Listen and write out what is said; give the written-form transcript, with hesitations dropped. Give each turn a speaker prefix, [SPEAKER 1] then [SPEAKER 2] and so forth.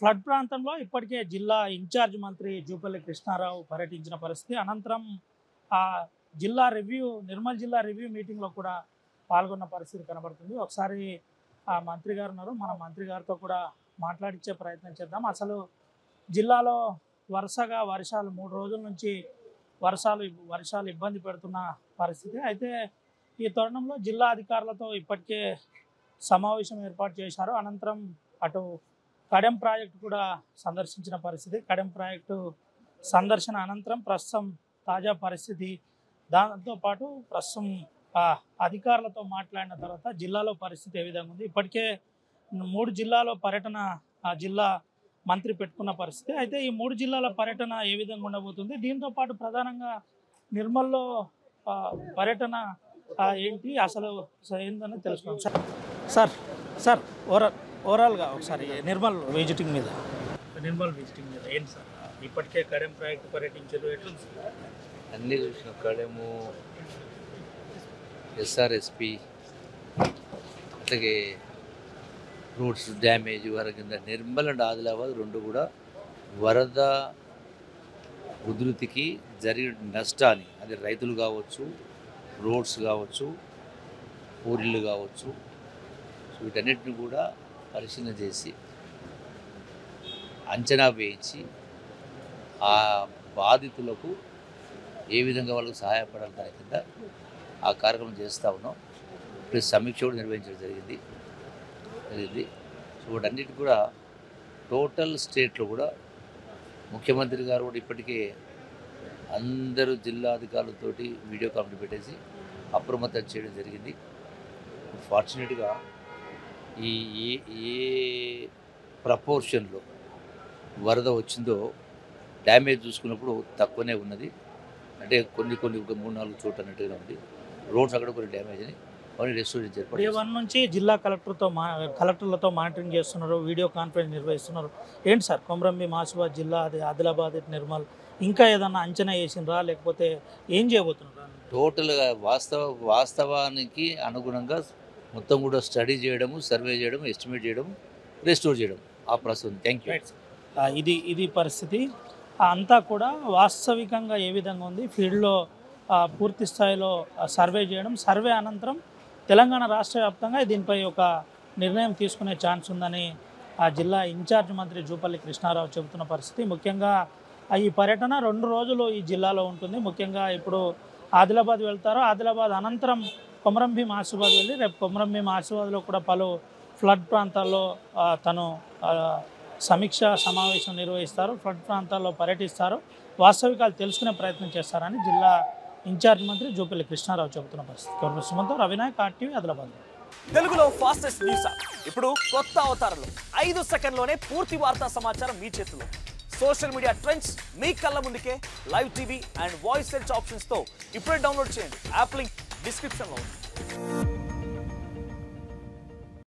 [SPEAKER 1] Flood ప్రాంతంలో ఇప్పటికే జిల్లా ఇన్ఛార్జ్ మంత్రి జూపల్లి కృష్ణారావు పర్యటించిన పరిస్థితి. అనంతరం ఆ నిర్మల్ జిల్లా రివ్యూ మీటింగ్లో కూడా పాల్గొన్న పరిస్థితి కనబడుతుంది. ఒకసారి ఆ మంత్రి గారు ఉన్నారు, మన మంత్రి గారితో కూడా మాట్లాడించే ప్రయత్నం చేద్దాం. అసలు జిల్లాలో వరుసగా వర్షాలు 3 రోజుల నుంచి వర్షాలు ఇబ్బంది పెడుతున్న పరిస్థితి. అయితే ఈ తరుణంలో జిల్లా అధికారులతో ఇప్పటికే సమావేశం ఏర్పాటు చేశారు. అనంతరం అటు కడెం ప్రాజెక్టు కూడా సందర్శించిన పరిస్థితి. కడెం ప్రాజెక్టు సందర్శన అనంతరం ప్రస్తుతం తాజా పరిస్థితి, దాంతోపాటు ప్రస్తుతం అధికారులతో మాట్లాడిన తర్వాత జిల్లాలో పరిస్థితి ఏ విధంగా ఉంది, ఇప్పటికే 3 జిల్లాలో పర్యటన జిల్లా మంత్రి పెట్టుకున్న పరిస్థితి. అయితే ఈ 3 జిల్లాల పర్యటన ఏ విధంగా ఉండబోతుంది, దీంతోపాటు ప్రధానంగా నిర్మల్లో పర్యటన ఏంటి, అసలు ఏందని తెలుసుకోవాలి. సార్ ఓవరాల్గా ఒకసారి నిర్మల్ విజిటింగ్ మీద ఏంటి సార్, ఇప్పటికే కడెం ప్రాజెక్టు పర్యటించారు, ఎట్లుంది?
[SPEAKER 2] అన్నీ చూసిన కడెము, ఎస్ఆర్ఎస్పి, అట్లాగే రోడ్స్ డ్యామేజ్ కింద నిర్మల్ అండ్ ఆదిలాబాద్ 2 కూడా వరద ఉధృతికి జరిగిన నష్టాన్ని, అది రైతులు కావచ్చు, రోడ్స్ కావచ్చు, ఊరిళ్ళు కావచ్చు, సో వీటన్నిటిని కూడా పరిశీలన చేసి అంచనా వేయించి ఆ బాధితులకు ఏ విధంగా వాళ్ళకు సహాయపడాలి దాని కింద ఆ కార్యక్రమం చేస్తూ ఉన్నాం. ప్లస్ సమీక్ష కూడా నిర్వహించడం జరిగింది. సో వాటన్నిటి కూడా టోటల్ స్టేట్లో కూడా ముఖ్యమంత్రి గారు కూడా ఇప్పటికే అందరూ జిల్లా అధికారులతోటి వీడియో కాన్ఫరెన్స్ పెట్టేసి అప్రమత్తం చేయడం జరిగింది. ఫార్చునేట్గా ఏ ప్రపోర్షన్లో వరద వచ్చిందో డ్యామేజ్ చూసుకున్నప్పుడు తక్కువనే ఉన్నది. అంటే కొన్ని 3-4 చోట్ల అన్నట్టుగా ఉంది. రోడ్స్ అక్కడ కొన్ని డ్యామేజ్ అని అవన్నీ రెస్టోరేషన్ చేస్తారు.
[SPEAKER 1] డే 1 నుంచి జిల్లా కలెక్టర్లతో మానిటరింగ్ చేస్తున్నారు, వీడియో కాన్ఫరెన్స్ నిర్వహిస్తున్నారు. ఏంటి సార్, కొమరంభీం, ఆసిఫాబాద్ జిల్లా, అది ఆదిలాబాద్, నిర్మల్, ఇంకా ఏదన్నా అంచనా వేసినరా, లేకపోతే ఏం చేయబోతున్నారా?
[SPEAKER 2] టోటల్గా వాస్తవానికి అనుగుణంగా మొత్తం కూడా స్టడీ చేయడము, సర్వే చేయడం, ఎస్టిమేట్ చేయడం, రెస్టోర్ చేయడం ఆ ప్రాసెస్ ఉంది. Thank you.
[SPEAKER 1] ఇది పరిస్థితి అంతా కూడా వాస్తవికంగా ఏ విధంగా ఉంది, ఫీల్డ్లో పూర్తి స్థాయిలో సర్వే చేయడం, సర్వే అనంతరం తెలంగాణ రాష్ట్ర వ్యాప్తంగా దీనిపై ఒక నిర్ణయం తీసుకునే ఛాన్స్ ఉందని ఆ జిల్లా ఇన్ఛార్జ్ మంత్రి జూపల్లి కృష్ణారావు చెబుతున్న పరిస్థితి. ముఖ్యంగా ఈ పర్యటన 2 రోజులు ఈ జిల్లాలో ఉంటుంది. ముఖ్యంగా ఇప్పుడు ఆదిలాబాద్ వెళ్తారు, ఆదిలాబాద్ అనంతరం కొమరంభీం, ఆసిఫాబాద్ వెళ్ళి రేపు కొమరంభీం, ఆసిఫాబాద్లో కూడా పలు ఫ్లడ్ ప్రాంతాల్లో తను సమీక్ష సమావేశం నిర్వహిస్తారు, ఫ్లడ్ ప్రాంతాల్లో పర్యటిస్తారు, వాస్తవికాలు తెలుసుకునే ప్రయత్నం చేస్తారని జిల్లా ఇన్ఛార్జ్ మంత్రి జూపల్లి కృష్ణారావు చెబుతున్న పరిస్థితి. సుమంతో రవినాయక్, RTV, ఆదిలాబాద్.
[SPEAKER 3] తెలుగులో ఫాస్టెస్ట్ న్యూస్ ఇప్పుడు కొత్త అవతారంలో 5 సెకండ్లోనే పూర్తి వార్తా సమాచారం మీ చేతిలో. సోషల్ మీడియా ట్రెండ్స్ మీ కళ్ళ ముందుకే live TV and voice search ఆప్షన్స్తో ఇప్పుడే డౌన్లోడ్ చేయండి. యాప్ లింక్ డిస్క్రిప్షన్లో ఉంది.